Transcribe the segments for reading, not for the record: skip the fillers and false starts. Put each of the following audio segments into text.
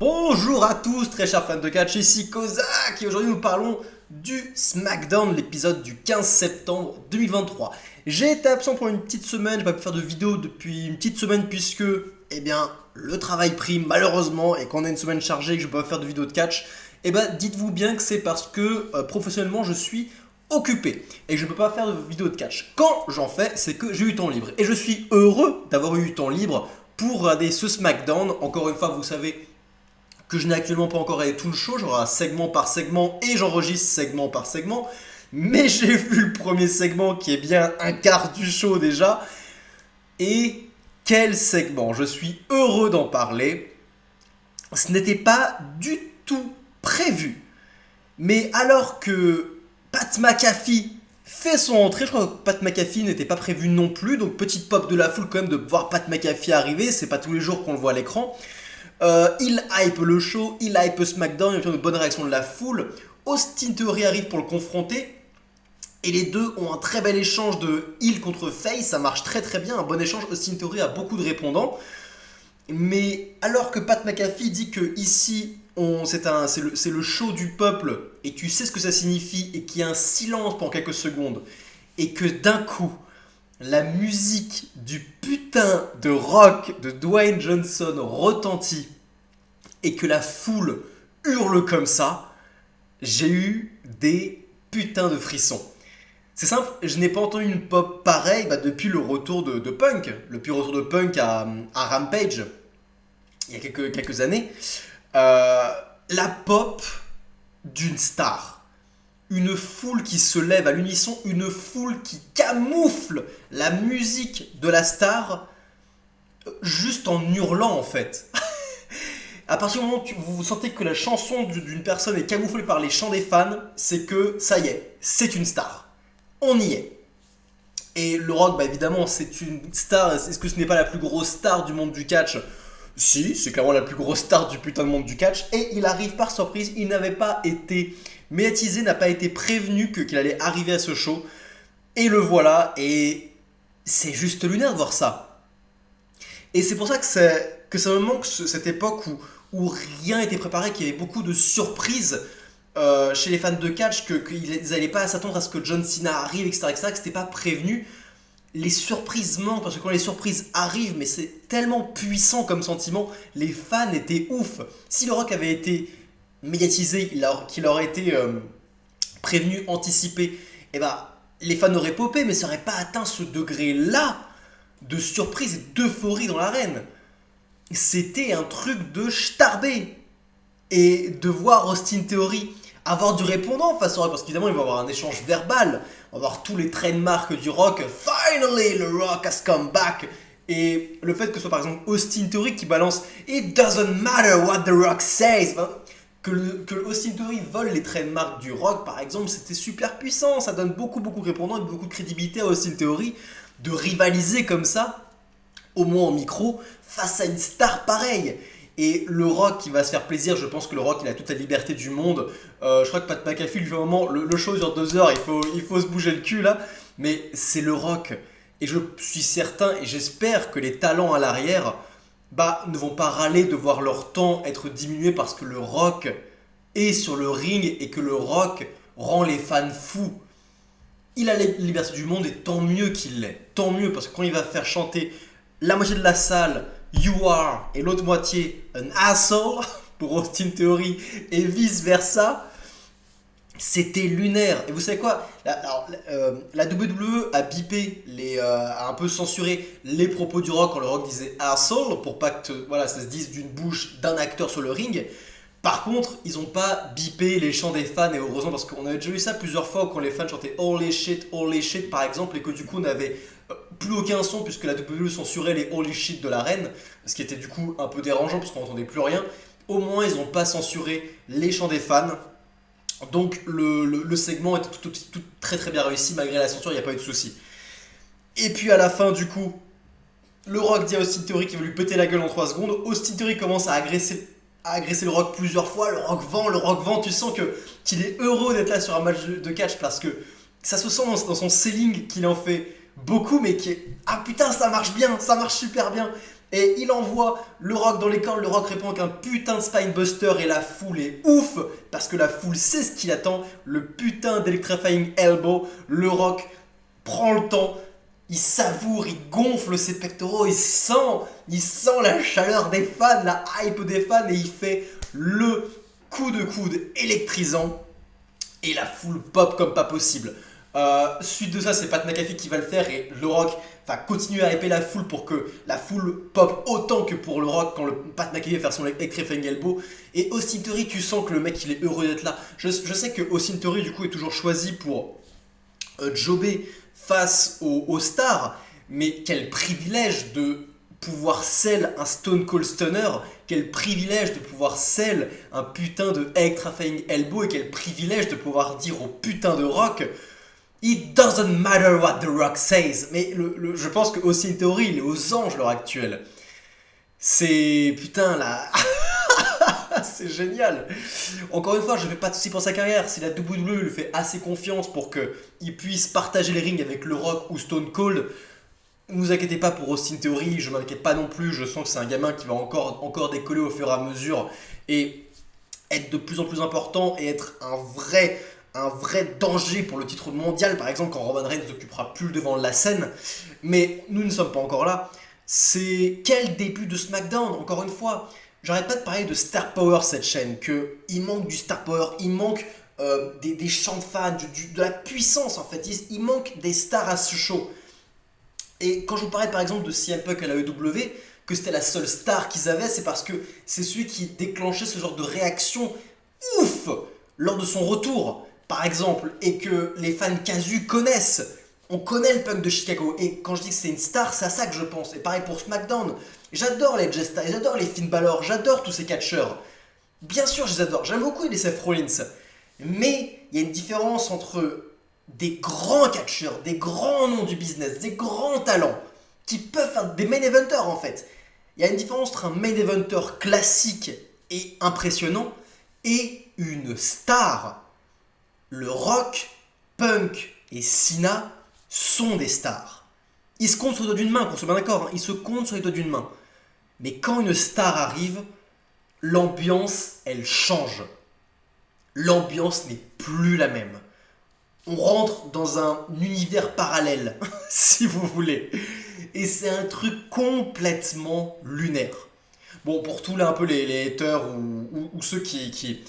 Bonjour à tous, très chers fans de catch, ici Kozak et aujourd'hui nous parlons du SmackDown, l'épisode du 15 septembre 2023. J'ai été absent pour une petite semaine, j'ai pas pu faire de vidéo depuis une petite semaine puisque, le travail prime malheureusement et qu'on a une semaine chargée et que je peux pas faire de vidéo de catch, dites-vous bien que c'est parce que professionnellement je suis occupé et que je ne peux pas faire de vidéo de catch. Quand j'en fais, c'est que j'ai eu du temps libre et je suis heureux d'avoir eu du temps libre pour regarder ce SmackDown. Encore une fois, vous savez que je n'ai actuellement pas encore regardé tout le show, j'aurai segment par segment et j'enregistre segment par segment. Mais j'ai vu le premier segment qui est bien un quart du show déjà. Et quel segment! Je suis heureux d'en parler. Ce n'était pas du tout prévu. Mais alors que Pat McAfee fait son entrée, je crois que Pat McAfee n'était pas prévu non plus. Donc petite pop de la foule quand même de voir Pat McAfee arriver. C'est pas tous les jours qu'on le voit à l'écran. Il hype le show, il hype SmackDown, il y a une bonne réaction de la foule. Austin Theory arrive pour le confronter. Et les deux ont un très bel échange de heel contre face, ça marche très très bien, un bon échange. Austin Theory a beaucoup de répondants. Mais alors que Pat McAfee dit que ici, c'est le show du peuple, et tu sais ce que ça signifie, et qu'il y a un silence pendant quelques secondes, et que d'un coup, la musique du putain de rock de Dwayne Johnson retentit et que la foule hurle comme ça, j'ai eu des putains de frissons. C'est simple, je n'ai pas entendu une pop pareille depuis le retour de Punk, à Rampage, il y a quelques années. La pop d'une star. Une foule qui se lève à l'unisson, une foule qui camoufle la musique de la star juste en hurlant en fait. À partir du moment où vous sentez que la chanson d'une personne est camouflée par les chants des fans, c'est que ça y est, c'est une star. On y est. Et le Rock, évidemment, c'est une star. Est-ce que ce n'est pas la plus grosse star du monde du catch ? Si, c'est clairement la plus grosse star du putain de monde du catch. Et il arrive par surprise, il n'avait pas été médiatisé, n'a pas été prévenu qu'il allait arriver à ce show. Et le voilà, et c'est juste lunaire de voir ça. Et c'est pour ça que ça me manque cette époque où rien n'était préparé, qu'il y avait beaucoup de surprises chez les fans de catch, qu'ils n'allaient pas s'attendre à ce que John Cena arrive, etc., que c'était pas prévenu. Les surprises manquent, parce que quand les surprises arrivent, mais c'est tellement puissant comme sentiment, les fans étaient ouf. Si le Rock avait été médiatisé, qu'il aurait été prévenu, anticipé, les fans auraient popé, mais ça n'aurait pas atteint ce degré-là de surprise et d'euphorie dans l'arène. C'était un truc de starbé. Et de voir Austin Theory avoir du répondant face au Rock, parce qu'évidemment il va y avoir un échange verbal, on va voir tous les trademarks du Rock, finally the Rock has come back, et le fait que ce soit par exemple Austin Theory qui balance It doesn't matter what the Rock says, que Austin Theory vole les trademarks du Rock par exemple, c'était super puissant, ça donne beaucoup de répondants et beaucoup de crédibilité à Austin Theory de rivaliser comme ça, au moins en micro, face à une star pareille. Et le Rock qui va se faire plaisir, je pense que le Rock il a toute la liberté du monde. Je crois que Pat McAfee lui fait un moment, le show dure 2 heures, il faut se bouger le cul là. Mais c'est le Rock. Et je suis certain et j'espère que les talents à l'arrière ne vont pas râler de voir leur temps être diminué parce que le Rock est sur le ring et que le Rock rend les fans fous. Il a la liberté du monde et tant mieux qu'il l'ait. Tant mieux parce que quand il va faire chanter la moitié de la salle You are et l'autre moitié an asshole pour Austin Theory et vice versa, c'était lunaire. Et vous savez quoi, la WWE a bipé, a un peu censuré les propos du Rock quand le Rock disait asshole pour pas que ça se dise d'une bouche d'un acteur sur le ring. Par contre, ils ont pas bipé les chants des fans, et heureusement, parce qu'on avait déjà eu ça plusieurs fois quand les fans chantaient holy shit par exemple, et que du coup on avait plus aucun son puisque la WWE censurait les holy shit de l'arène, ce qui était du coup un peu dérangeant parce qu'on n'entendait plus rien. Au moins ils n'ont pas censuré les chants des fans, donc le segment était tout très très bien réussi malgré la censure, il n'y a pas eu de souci. Et puis à la fin du coup, le Rock dit à Austin Theory qu'il veut lui péter la gueule en 3 secondes, Austin Theory commence à agresser le Rock plusieurs fois, le Rock vend, tu sens qu'il est heureux d'être là sur un match de catch parce que ça se sent dans son selling qu'il en fait beaucoup, mais qui est ah putain ça marche bien, ça marche super bien. Et il envoie le Rock dans les cordes, le Rock répond avec un putain de Spinebuster et la foule est ouf parce que la foule sait ce qu'il attend, le putain d'Electrifying Elbow. Le Rock prend le temps, il savoure, il gonfle ses pectoraux, il sent la chaleur des fans, la hype des fans et il fait le coup de coude électrisant et la foule pop comme pas possible. Suite de ça, c'est Pat McAfee qui va le faire et le Rock va continuer à hyper la foule pour que la foule pop autant que pour le Rock quand le Pat McAfee va faire son Electrifying Elbow. Et Austin Theory, tu sens que le mec il est heureux d'être là. Je sais que Austin Theory du coup est toujours choisi pour jobber face aux stars, mais quel privilège de pouvoir sell un Stone Cold Stunner, quel privilège de pouvoir sell un putain de Electrifying Elbow et quel privilège de pouvoir dire au putain de Rock It doesn't matter what the Rock says. Mais je pense que Austin Theory il est aux anges à l'heure actuelle. C'est putain là. C'est génial. Encore une fois, je ne fais pas de soucis pour sa carrière. Si la WWE lui fait assez confiance pour qu'il puisse partager les rings avec le Rock ou Stone Cold, ne vous inquiétez pas pour Austin Theory, je ne m'inquiète pas non plus. Je sens que c'est un gamin qui va encore décoller au fur et à mesure et être de plus en plus important et être un vrai danger pour le titre mondial, par exemple quand Roman Reigns n'occupera plus le devant de la scène. Mais nous ne sommes pas encore là. C'est quel début de SmackDown, encore une fois. J'arrête pas de parler de Star Power cette chaîne, qu'il manque du Star Power, il manque des chants de fans, de la puissance en fait, il manque des stars à ce show. Et quand je vous parlais par exemple de CM Punk à la EW, que c'était la seule star qu'ils avaient, c'est parce que c'est celui qui déclenchait ce genre de réaction ouf lors de son retour, par exemple, et que les fans casus connaissent. On connaît le Punk de Chicago, et quand je dis que c'est une star, c'est à ça que je pense. Et pareil pour SmackDown. J'adore les Jey Styles, j'adore les Finn Balor, j'adore tous ces catcheurs. Bien sûr, je les adore. J'aime beaucoup les Seth Rollins. Mais il y a une différence entre des grands catcheurs, des grands noms du business, des grands talents, qui peuvent faire des main eventers en fait. Il y a une différence entre un main eventer classique et impressionnant et une star. Le Rock, Punk et Cena sont des stars. Ils se comptent sur les doigts d'une main, qu'on soit bien d'accord, ils se comptent sur les doigts d'une main. Mais quand une star arrive, l'ambiance, elle change. L'ambiance n'est plus la même. On rentre dans un univers parallèle, si vous voulez. Et c'est un truc complètement lunaire. Bon, pour tous là un peu les haters ou ceux qui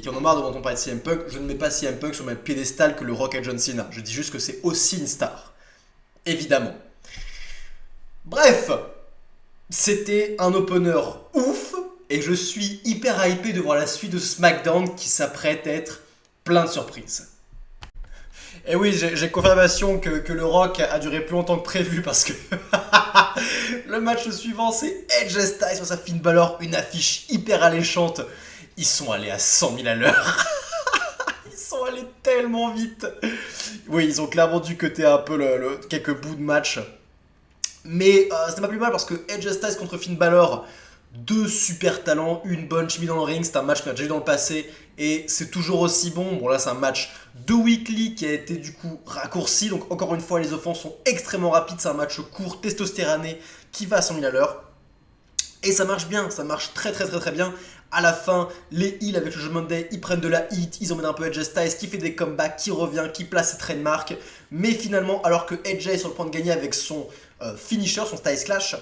en ont marre de m'entendre parler de CM Punk, je ne mets pas CM Punk sur le même piédestal que le Rock et John Cena. Je dis juste que c'est aussi une star. Évidemment. Bref, c'était un opener ouf et je suis hyper hypé de voir la suite de SmackDown qui s'apprête à être plein de surprises. Et oui, j'ai confirmation que le Rock a duré plus longtemps que prévu parce que le match suivant c'est Edge Styles face à Finn Balor, une affiche hyper alléchante. Ils sont allés à 100 000 à l'heure. Ils sont allés tellement vite. Oui, ils ont clairement dû cutter un peu quelques bouts de match. Mais c'était pas plus mal parce que Edge Styles contre Finn Balor, deux super talents, une bonne chimie dans le ring. C'est un match qu'on a déjà eu dans le passé et c'est toujours aussi bon. Bon, là, c'est un match de weekly qui a été du coup raccourci. Donc, encore une fois, les offenses sont extrêmement rapides. C'est un match court, testostérané qui va à 100 000 à l'heure. Et ça marche bien, ça marche très bien. À la fin, les heels avec le Judgment Day, ils prennent de la heat, ils emmènent un peu Edge Styles qui fait des comebacks, qui revient, qui place ses trademarks. Mais finalement, alors que Edge est sur le point de gagner avec son finisher, son Styles Clash,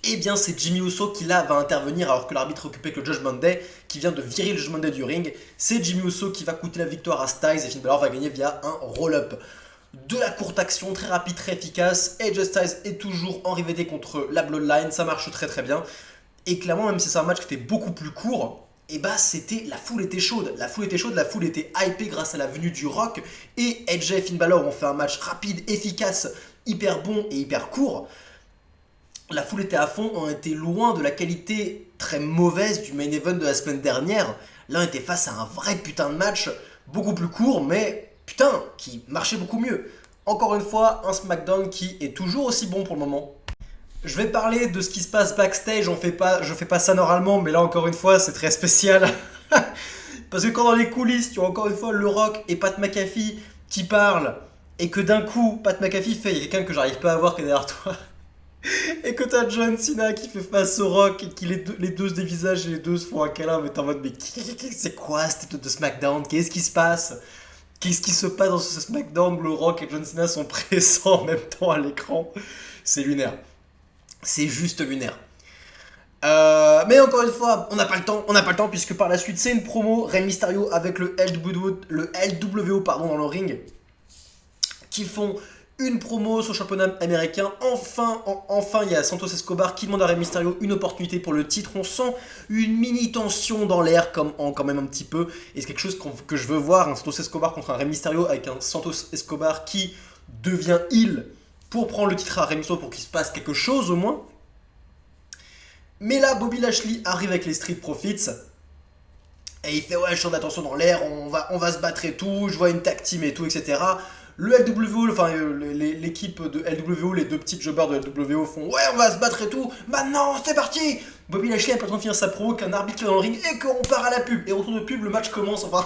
eh bien c'est Jimmy Uso qui là va intervenir alors que l'arbitre est occupé avec le Judgment Day, qui vient de virer le Judgment Day du ring. C'est Jimmy Uso qui va coûter la victoire à Styles et Finn Balor va gagner via un roll-up. De la courte action, très rapide, très efficace. Edge Styles est toujours en rivalité contre la Bloodline, ça marche très bien. Et clairement, même si c'est un match qui était beaucoup plus court, et bah la foule était chaude. La foule était hypée grâce à la venue du Rock. Et Edge et Finn Balor ont fait un match rapide, efficace, hyper bon et hyper court. La foule était à fond, on était loin de la qualité très mauvaise du main event de la semaine dernière. Là, on était face à un vrai putain de match, beaucoup plus court, mais putain, qui marchait beaucoup mieux. Encore une fois, un SmackDown qui est toujours aussi bon pour le moment. Je vais parler de ce qui se passe backstage, je fais pas ça normalement, mais là encore une fois c'est très spécial. Parce que quand dans les coulisses, tu as encore une fois le Rock et Pat McAfee qui parlent, et que d'un coup, Pat McAfee fait, il y a quelqu'un que j'arrive pas à voir qui est derrière toi. Et que t'as John Cena qui fait face au Rock et qui les deux se dévisagent et les deux se font un câlin, mais t'es en mode, mais c'est quoi cet épisode de SmackDown? Qu'est-ce qui se passe? Qu'est-ce qui se passe dans ce SmackDown où le Rock et John Cena sont présents en même temps à l'écran? C'est lunaire. C'est juste lunaire. Mais encore une fois, on n'a pas le temps puisque par la suite c'est une promo Rey Mysterio avec le LWO pardon, dans le ring qui font une promo sur le championnat américain. Enfin, il y a Santos Escobar qui demande à Rey Mysterio une opportunité pour le titre. On sent une mini tension dans l'air quand même un petit peu. Et c'est quelque chose que je veux voir, un Santos Escobar contre un Rey Mysterio avec un Santos Escobar qui devient heel pour prendre le titre à Rey Mysterio pour qu'il se passe quelque chose au moins. Mais là, Bobby Lashley arrive avec les Street Profits. Et il fait ouais, je sens d'attention dans l'air, on va se battre et tout, je vois une tag team et tout, etc. Le LWO, enfin l'équipe de LWO, les deux petits jobbers de LWO font ouais, on va se battre et tout, maintenant c'est parti. Bobby Lashley a pas le temps de finir sa promo qu'un arbitre dans le ring et qu'on part à la pub. Et au retour de pub, le match commence, enfin.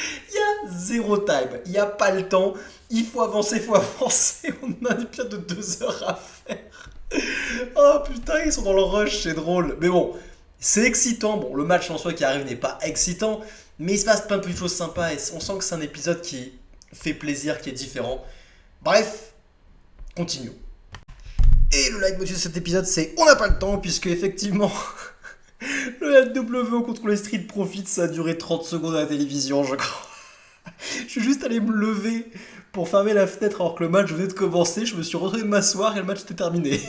Il y a zéro time, il n'y a pas le temps, il faut avancer, on a un épisode de 2 heures à faire. Oh putain, ils sont dans le rush, c'est drôle. Mais bon, c'est excitant. Bon, le match en soi qui arrive n'est pas excitant, mais il se passe plein de choses sympas et on sent que c'est un épisode qui fait plaisir, qui est différent. Bref, continuons. Et le leitmotiv de cet épisode, c'est on n'a pas le temps, puisque effectivement, le LWO contre les Street Profits, ça a duré 30 secondes à la télévision, je crois. Je suis juste allé me lever pour fermer la fenêtre alors que le match venait de commencer. Je me suis retrouvé m'asseoir et le match était terminé.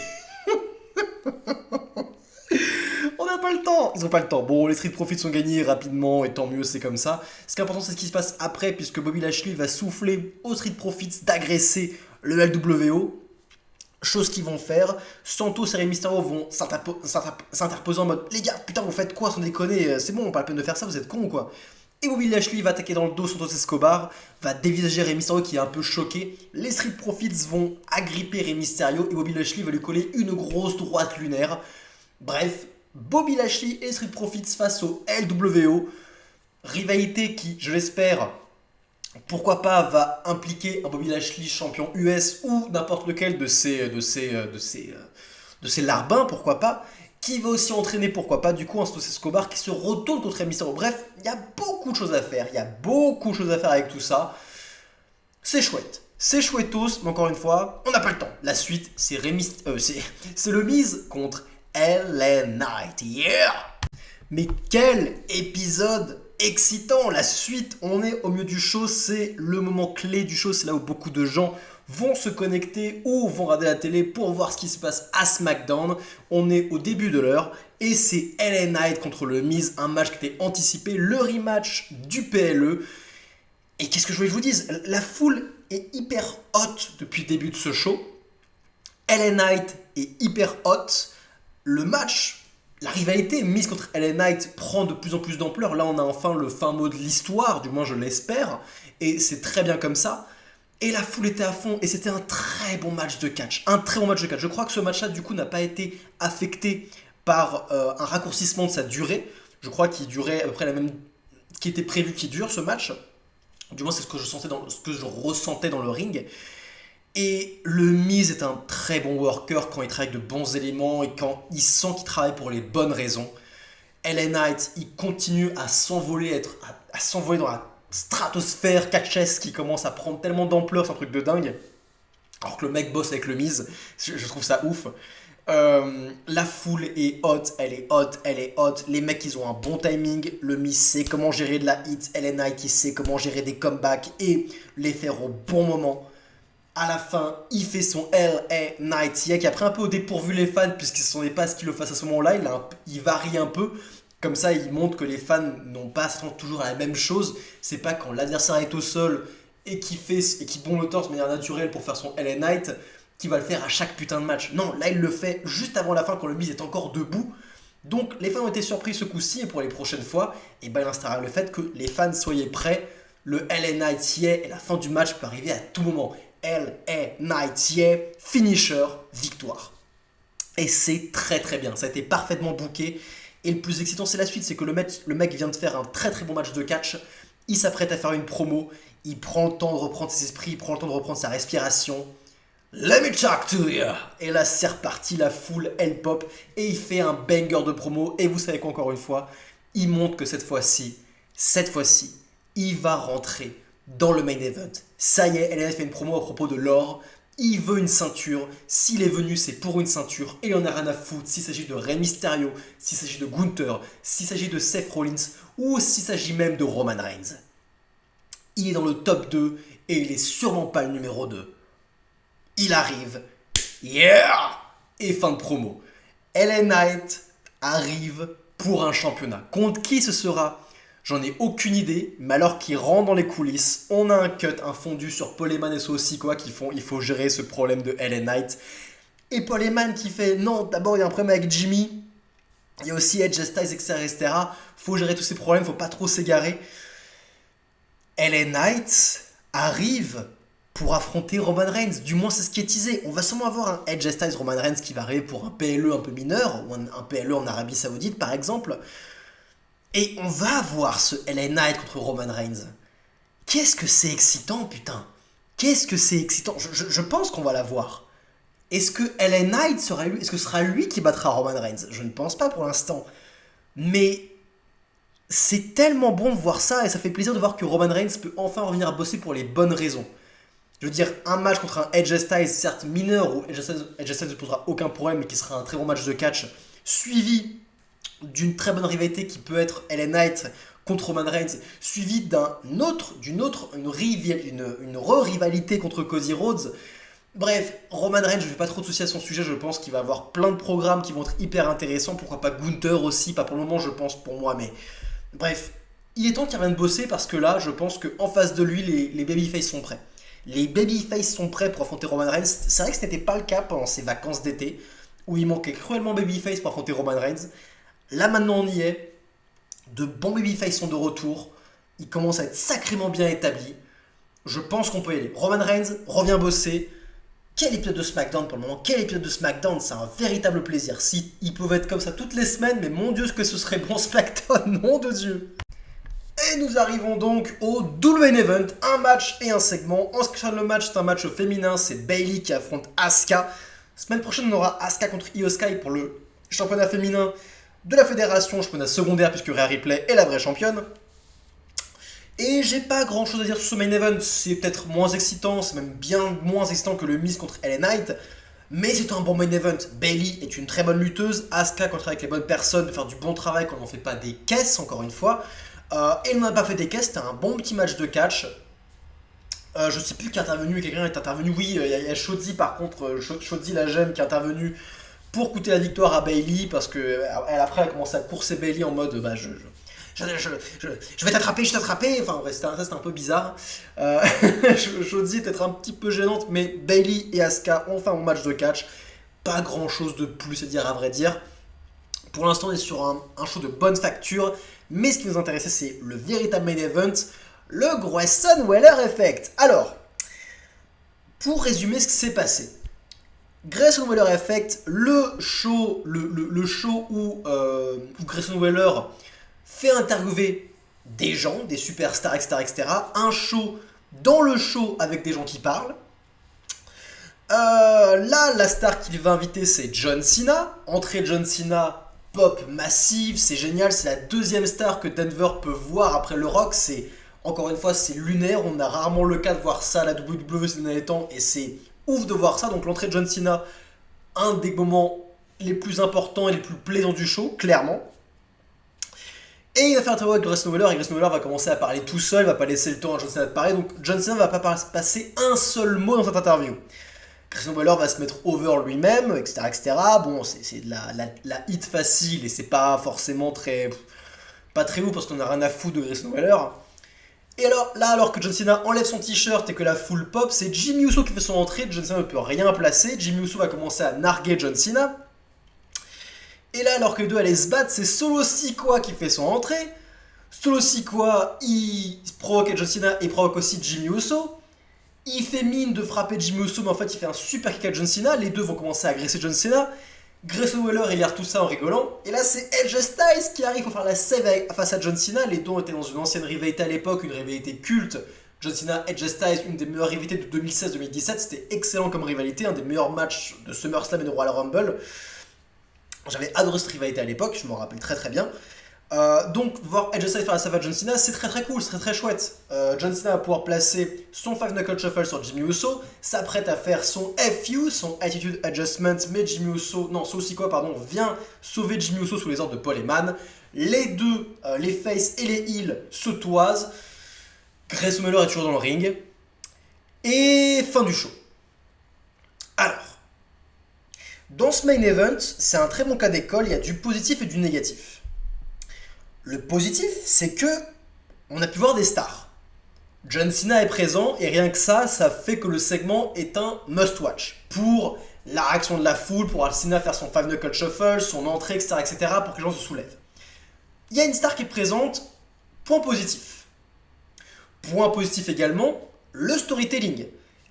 On n'a pas le temps. Ils ont pas le temps. Bon, les Street Profits ont gagné rapidement et tant mieux, c'est comme ça. Ce qui est important, c'est ce qui se passe après, puisque Bobby Lashley va souffler aux Street Profits d'agresser le LWO. Chose qu'ils vont faire. Santos et Rey Mysterio vont s'interposer en mode les gars, putain, vous faites quoi sans déconner? C'est bon, pas la peine de faire ça, vous êtes cons ou quoi? Et Bobby Lashley va attaquer dans le dos Santos Escobar, va dévisager Rey Mysterio qui est un peu choqué. Les Street Profits vont agripper Rey Mysterio et Bobby Lashley va lui coller une grosse droite lunaire. Bref, Bobby Lashley et les Street Profits face au LWO. Rivalité qui, je l'espère, pourquoi pas, va impliquer un Bobby Lashley champion US ou n'importe lequel de ces larbins, pourquoi pas, qui va aussi entraîner, pourquoi pas, du coup, un Santos Escobar qui se retourne contre Rey Mysterio. Bref, il y a beaucoup de choses à faire, avec tout ça. C'est chouette. C'est chouettos, mais encore une fois, on n'a pas le temps. La suite, c'est le Miz contre LA Knight. Yeah! Mais quel épisode excitant! La suite, on est au milieu du show, c'est le moment clé du show, c'est là où beaucoup de gens vont se connecter ou vont regarder la télé pour voir ce qui se passe à SmackDown. On est au début de l'heure et c'est LA Knight contre le Miz, un match qui était anticipé, le rematch du PLE. Et qu'est-ce que je voulais que je vous dise? La foule est hyper hot depuis le début de ce show. LA Knight est hyper hot. Le match, la rivalité Miz contre LA Knight prend de plus en plus d'ampleur. Là, on a enfin le fin mot de l'histoire, du moins je l'espère. Et c'est très bien comme ça. Et la foule était à fond. Et c'était un très bon match de catch. Je crois que ce match-là, du coup, n'a pas été affecté par un raccourcissement de sa durée. Je crois qu'il durait à peu près la même... qui était prévu qu'il dure, ce match. Du moins, c'est ce que je ressentais dans le ring. Et le Miz est un très bon worker quand il travaille avec de bons éléments et quand il sent qu'il travaille pour les bonnes raisons. LA Knight, il continue à s'envoler, à s'envoler dans la stratosphère catchesque qui commence à prendre tellement d'ampleur, c'est un truc de dingue. Alors que le mec bosse avec le Miz, je trouve ça ouf. La foule est hot, elle est hot. Les mecs, ils ont un bon timing. Le Miz sait comment gérer de la hit. LA Knight, il sait comment gérer des comebacks et les faire au bon moment. À la fin, il fait son LA Knight qui a pris un peu au dépourvu les fans puisqu'ils ne s'attendaient pas à ce qu'il le fasse à ce moment-là. Il varie un peu. Comme ça, il montre que les fans n'ont pas à s'attendre toujours à la même chose. C'est pas quand l'adversaire est au sol et qui bombe le torse de manière naturelle pour faire son LA Knight qui va le faire à chaque putain de match. Non, là, il le fait juste avant la fin quand le Miz est encore debout. Donc, les fans ont été surpris ce coup-ci et pour les prochaines fois, il installera le fait que les fans soyez prêts. Le LA Knight y est et la fin du match peut arriver à tout moment. LA Knight, yeah, finisher, victoire. Et c'est très très bien, ça a été parfaitement booké. Et le plus excitant, c'est la suite, c'est que le mec vient de faire un très très bon match de catch. Il s'apprête à faire une promo, il prend le temps de reprendre ses esprits, il prend le temps de reprendre sa respiration. Let me talk to you. Et là c'est reparti, la foule elle pop et il fait un banger de promo. Et vous savez qu'encore une fois, il montre que cette fois-ci, il va rentrer dans le main event. Ça y est, LNF fait une promo à propos de l'or. Il veut une ceinture. S'il est venu, c'est pour une ceinture. Et il en a rien à foutre s'il s'agit de Rey Mysterio, s'il s'agit de Gunther, s'il s'agit de Seth Rollins ou s'il s'agit même de Roman Reigns. Il est dans le top 2 et il est sûrement pas le numéro 2. Il arrive. Yeah! Et fin de promo. LA Knight arrive pour un championnat. Contre qui ce sera? J'en ai aucune idée, mais alors qu'il rentre dans les coulisses, on a un cut, un fondu sur Paul Heyman et Sikoa qui font il faut gérer ce problème de LA Knight. Et Paul Heyman qui fait non, d'abord il y a un problème avec Jimmy, il y a aussi Edge Styles, etc. Faut gérer tous ces problèmes, faut pas trop s'égarer. LA Knight arrive pour affronter Roman Reigns, du moins c'est ce qui est teasé. On va sûrement avoir un Edge Styles Roman Reigns qui va arriver pour un PLE un peu mineur, ou un PLE en Arabie Saoudite par exemple. Et on va avoir ce LA Knight contre Roman Reigns. Qu'est-ce que c'est excitant, putain. Qu'est-ce que c'est excitant. Je pense qu'on va l'avoir. Est-ce que LA Knight sera lui? Est-ce que ce sera lui qui battra Roman Reigns? Je ne pense pas pour l'instant. Mais c'est tellement bon de voir ça et ça fait plaisir de voir que Roman Reigns peut enfin revenir à bosser pour les bonnes raisons. Je veux dire, un match contre un Edge Styles, certes mineur, où Edge Styles ne posera aucun problème, mais qui sera un très bon match de catch, suivi d'une très bonne rivalité qui peut être LA Knight contre Roman Reigns, suivi d'une re-rivalité contre Cody Rhodes. Bref, Roman Reigns, je ne fais pas trop de soucis à son sujet, je pense qu'il va avoir plein de programmes qui vont être hyper intéressants, pourquoi pas Gunther aussi, pas pour le moment je pense pour moi, mais bref, il est temps qu'il revienne bosser parce que là, je pense qu'en face de lui, les babyface sont prêts. Les babyface sont prêts pour affronter Roman Reigns. C'est vrai que ce n'était pas le cas pendant ses vacances d'été, où il manquait cruellement babyface pour affronter Roman Reigns. Là maintenant on y est, de bons babyface sont de retour, ils commencent à être sacrément bien établis, je pense qu'on peut y aller. Roman Reigns revient bosser, quel épisode de SmackDown pour le moment, quel épisode de SmackDown, c'est un véritable plaisir. Si ils peuvent être comme ça toutes les semaines, mais mon Dieu que ce serait bon SmackDown, nom de Dieu. Et nous arrivons donc au double main event, un match et un segment. En ce qui concerne le match, c'est un match féminin, c'est Bayley qui affronte Asuka. Semaine prochaine on aura Asuka contre Io Sky pour le championnat féminin de la fédération, championnat secondaire puisque Rhea Ripley est la vraie championne. Et j'ai pas grand chose à dire sur ce main event, c'est peut-être moins excitant, c'est même bien moins excitant que le Miz contre LA Knight, mais c'est un bon main event. Bayley est une très bonne lutteuse, Asuka contre avec les bonnes personnes, de faire du bon travail quand on n'en fait pas des caisses encore une fois. Elle n'en a pas fait des caisses, c'était un bon petit match de catch. Je sais plus qui est intervenu, quelqu'un est intervenu, oui, il y a Shotzi par contre, Shotzi la jeune qui est intervenue pour coûter la victoire à Bayley parce que elle après a commencé à courser Bayley en mode bah je vais t'attraper, enfin ouais, c'était un peu bizarre. Shotzi est peut-être un petit peu gênante, mais Bayley et Asuka ont fait un match de catch, pas grand chose de plus à dire à vrai dire. Pour l'instant on est sur un show de bonne facture, mais ce qui nous intéressait c'est le véritable main event, le Grayson Waller Effect. Alors, pour résumer ce qui s'est passé, Grayson Waller Effect, le show où Grayson Waller fait interviewer des gens, des superstars, etc. Un show dans le show avec des gens qui parlent. Là, la star qu'il va inviter, c'est John Cena. Entrée John Cena, pop massive, c'est génial. C'est la deuxième star que Denver peut voir après le Rock. C'est, encore une fois, c'est lunaire. On a rarement le cas de voir ça à la WWE ces derniers temps. Et c'est ouf de voir ça. Donc l'entrée de John Cena, un des moments les plus importants et les plus plaisants du show, clairement. Et il va faire un interview avec Grayson Waller, et Grayson Waller va commencer à parler tout seul, va pas laisser le temps à John Cena de parler, donc John Cena va pas passer un seul mot dans cette interview. Grayson Waller va se mettre over lui-même, etc. Bon, c'est de la hit facile, et c'est pas forcément pas très ouf, parce qu'on a rien à foutre de Grayson Waller. Et alors, là, alors que John Cena enlève son t-shirt et que la foule pop, c'est Jimmy Uso qui fait son entrée, John Cena ne peut rien placer, Jimmy Uso va commencer à narguer John Cena. Et là, alors que les deux allaient se battre, c'est Solo Sikoa qui fait son entrée. Solo Sikoa, il provoque John Cena et provoque aussi Jimmy Uso. Il fait mine de frapper Jimmy Uso, mais en fait, il fait un super kick à John Cena. Les deux vont commencer à agresser John Cena. Grayson Waller regarde tout ça en rigolant. Et là, c'est Edge Styles qui arrive pour faire la save face à John Cena. Les deux étaient dans une ancienne rivalité à l'époque, une rivalité culte John Cena, Edge Styles, une des meilleures rivalités de 2016-2017. C'était excellent comme rivalité, un des meilleurs matchs de SummerSlam et de Royal Rumble. J'avais adoré cette rivalité à l'époque, je m'en rappelle très très bien. Donc voir Edge Styles faire la save à John Cena, c'est très très cool, c'est très très chouette. John Cena va pouvoir placer son 5 Knuckle Shuffle sur Jimmy Uso, s'apprête à faire son FU, son Attitude Adjustment, mais Jimmy Uso, non, Solo Sikoa, pardon, vient sauver Jimmy Uso sous les ordres de Paul Heyman. Les deux, les faces et les heels se toisent. Grayson Waller est toujours dans le ring. Et fin du show. Alors, dans ce main event, c'est un très bon cas d'école, il y a du positif et du négatif. Le positif, c'est que on a pu voir des stars. John Cena est présent et rien que ça fait que le segment est un must-watch. Pour la réaction de la foule, pour Cena faire son 5 Knuckle Shuffle, son entrée, etc., pour que les gens se soulèvent. Il y a une star qui est présente, point positif. Point positif également, le storytelling.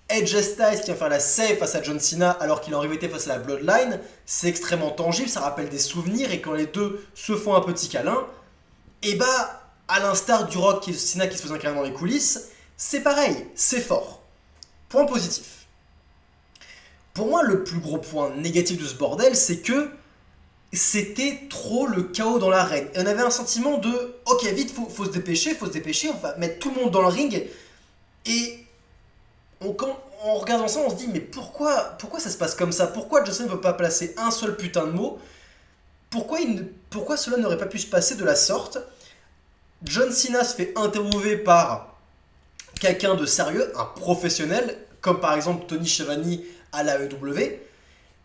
Edge Styles qui vient faire la save face à John Cena alors qu'il est en rivalité face à la Bloodline, c'est extrêmement tangible, ça rappelle des souvenirs et quand les deux se font un petit câlin, et bah, à l'instar du Rock et Cena qui se faisaient un câlin dans les coulisses, c'est pareil, c'est fort. Point positif. Pour moi, le plus gros point négatif de ce bordel, c'est que c'était trop le chaos dans l'arène. Et on avait un sentiment de « Ok, vite, faut se dépêcher, on va mettre tout le monde dans le ring. » Et quand on regarde ça, on se dit « Mais pourquoi ça se passe comme ça? Pourquoi Johnson ne peut pas placer un seul putain de mot? Pourquoi cela n'aurait pas pu se passer de la sorte ?» John Cena se fait interviewer par quelqu'un de sérieux, un professionnel, comme par exemple Tony Schiavone à la EW.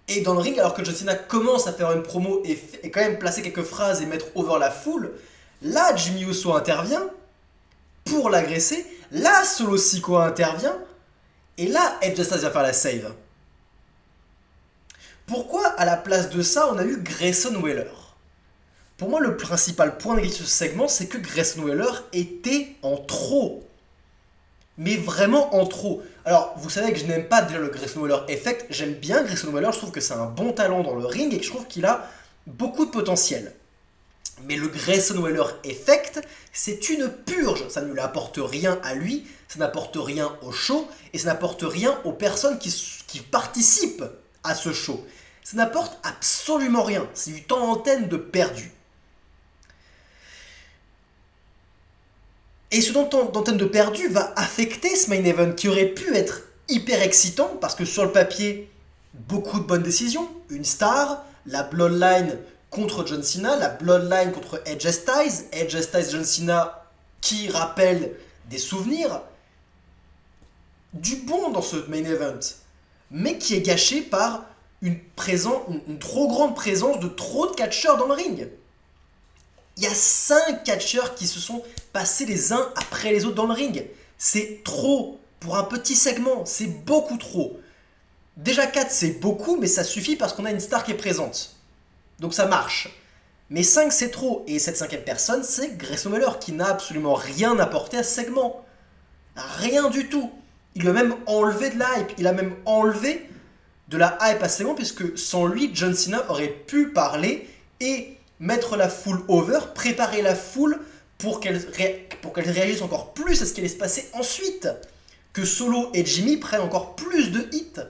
Et dans le ring, alors que John Cena commence à faire une promo et quand même placer quelques phrases et mettre over la foule, là Jimmy Uso intervient pour l'agresser, là Solo Sikoa intervient, et là Edge Styles va faire la save. Pourquoi à la place de ça on a eu Grayson Waller? Pour moi le principal point négatif de ce segment c'est que Grayson Waller était en trop. Mais vraiment en trop. Alors, vous savez que je n'aime pas déjà le Grayson Waller Effect. J'aime bien Grayson Waller, je trouve que c'est un bon talent dans le ring et que je trouve qu'il a beaucoup de potentiel. Mais le Grayson Waller Effect, c'est une purge. Ça ne lui apporte rien à lui, ça n'apporte rien au show et ça n'apporte rien aux personnes qui participent à ce show. Ça n'apporte absolument rien. C'est du temps d'antenne de perdu. Et ce temps d'antenne de perdu va affecter ce main event qui aurait pu être hyper excitant parce que sur le papier, beaucoup de bonnes décisions. Une star, la Bloodline contre John Cena, la Bloodline contre Edge Styles, John Cena qui rappelle des souvenirs. Du bon dans ce main event, mais qui est gâché par une trop grande présence de trop de catcheurs dans le ring. Il y a 5 catcheurs qui se sont passés les uns après les autres dans le ring. C'est trop pour un petit segment, c'est beaucoup trop. Déjà 4 c'est beaucoup, mais ça suffit parce qu'on a une star qui est présente. Donc ça marche. Mais 5 c'est trop, et cette cinquième personne c'est Grayson Waller qui n'a absolument rien apporté à ce segment. Rien du tout. Il lui a même enlevé de la hype, il a même enlevé de la hype à ce segment puisque sans lui, John Cena aurait pu parler et mettre la foule over, préparer la foule pour qu'elle réagisse encore plus à ce qui allait se passer ensuite. Que Solo et Jimmy prennent encore plus de hits.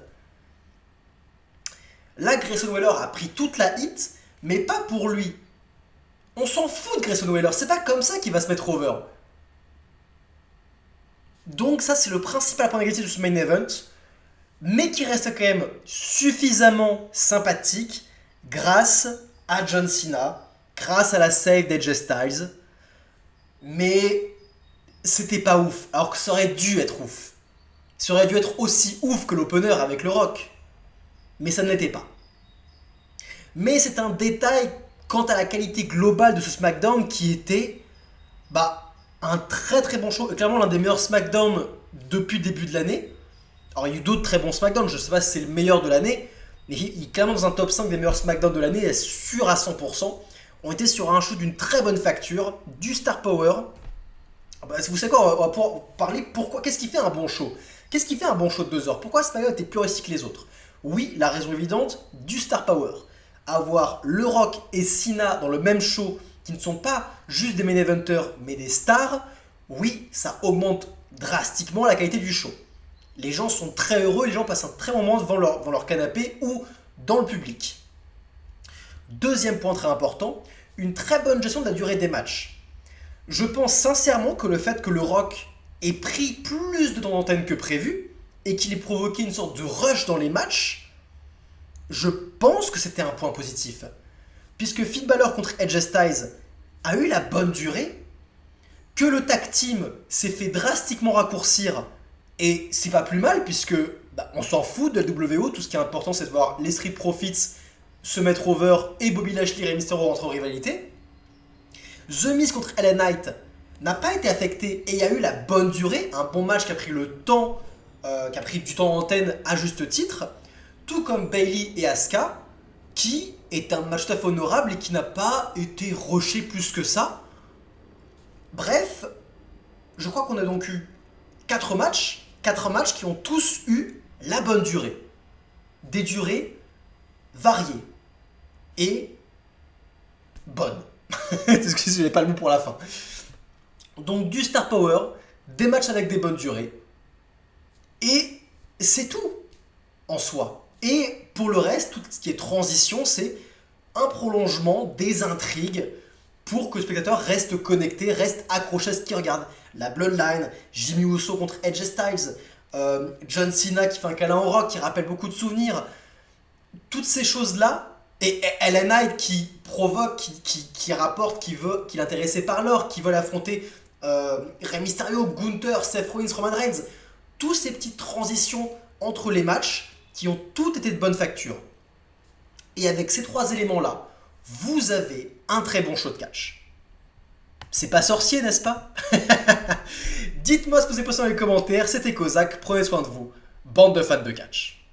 Là, Grayson Waller a pris toute la hit, mais pas pour lui. On s'en fout de Grayson Waller, c'est pas comme ça qu'il va se mettre over. Donc ça, c'est le principal point négatif de ce main event, mais qui reste quand même suffisamment sympathique grâce à John Cena, grâce à la save d'Edge Styles, mais c'était pas ouf, alors que ça aurait dû être ouf. Ça aurait dû être aussi ouf que l'opener avec le Rock, mais ça ne l'était pas. Mais c'est un détail quant à la qualité globale de ce SmackDown qui était un très très bon show, clairement l'un des meilleurs SmackDown depuis le début de l'année. Alors il y a eu d'autres très bons SmackDown, je ne sais pas si c'est le meilleur de l'année, mais il est clairement dans un top 5 des meilleurs SmackDown de l'année, sûr à 100%. On était sur un show d'une très bonne facture, du Star Power. Vous savez quoi, on va pouvoir parler pourquoi, qu'est-ce qui fait un bon show? Qu'est-ce qui fait un bon show de 2 heures? Pourquoi SmackDown était plus réussi que les autres? Oui, la raison évidente, du Star Power. Avoir le Rock et Cena dans le même show, qui ne sont pas juste des main eventers, mais des stars, oui, ça augmente drastiquement la qualité du show. Les gens sont très heureux, les gens passent un très bon moment devant leur canapé ou dans le public. Deuxième point très important, une très bonne gestion de la durée des matchs. Je pense sincèrement que le fait que le Rock ait pris plus de temps d'antenne que prévu et qu'il ait provoqué une sorte de rush dans les matchs, je pense que c'était un point positif. Puisque Finn Balor contre Edge Styles a eu la bonne durée, que le tag team s'est fait drastiquement raccourcir, et c'est pas plus mal puisque on s'en fout de la WO, tout ce qui est important c'est de voir les Street Profits se mettre over et Bobby Lashley et Mysterio rentrer en rivalité. The Miz contre LA Knight n'a pas été affecté et il y a eu la bonne durée, un bon match qui a pris qui a pris du temps d'antenne à juste titre, tout comme Bayley et Asuka, qui est un match tout à fait honorable et qui n'a pas été rushé plus que ça. Bref, je crois qu'on a donc eu 4 matchs qui ont tous eu la bonne durée. Des durées variées et bonnes. Excusez, j'ai pas le mot pour la fin. Donc du star power, des matchs avec des bonnes durées. Et c'est tout en soi. Et pour le reste, tout ce qui est transition, c'est un prolongement des intrigues pour que le spectateur reste connecté, reste accroché à ce qu'il regarde. La Bloodline, Jimmy Uso contre Edge Styles, John Cena qui fait un câlin au Rock, qui rappelle beaucoup de souvenirs. Toutes ces choses-là, et LA Knight qui provoque, qui rapporte, qui est intéressé par l'or, qui veut affronter Rey Mysterio, Gunther, Seth Rollins, Roman Reigns. Toutes ces petites transitions entre les matchs qui ont toutes été de bonne facture. Et avec ces 3 éléments-là, vous avez un très bon show de catch. C'est pas sorcier, n'est-ce pas? Dites-moi ce que vous avez pensé dans les commentaires. C'était Kozak, prenez soin de vous. Bande de fans de catch.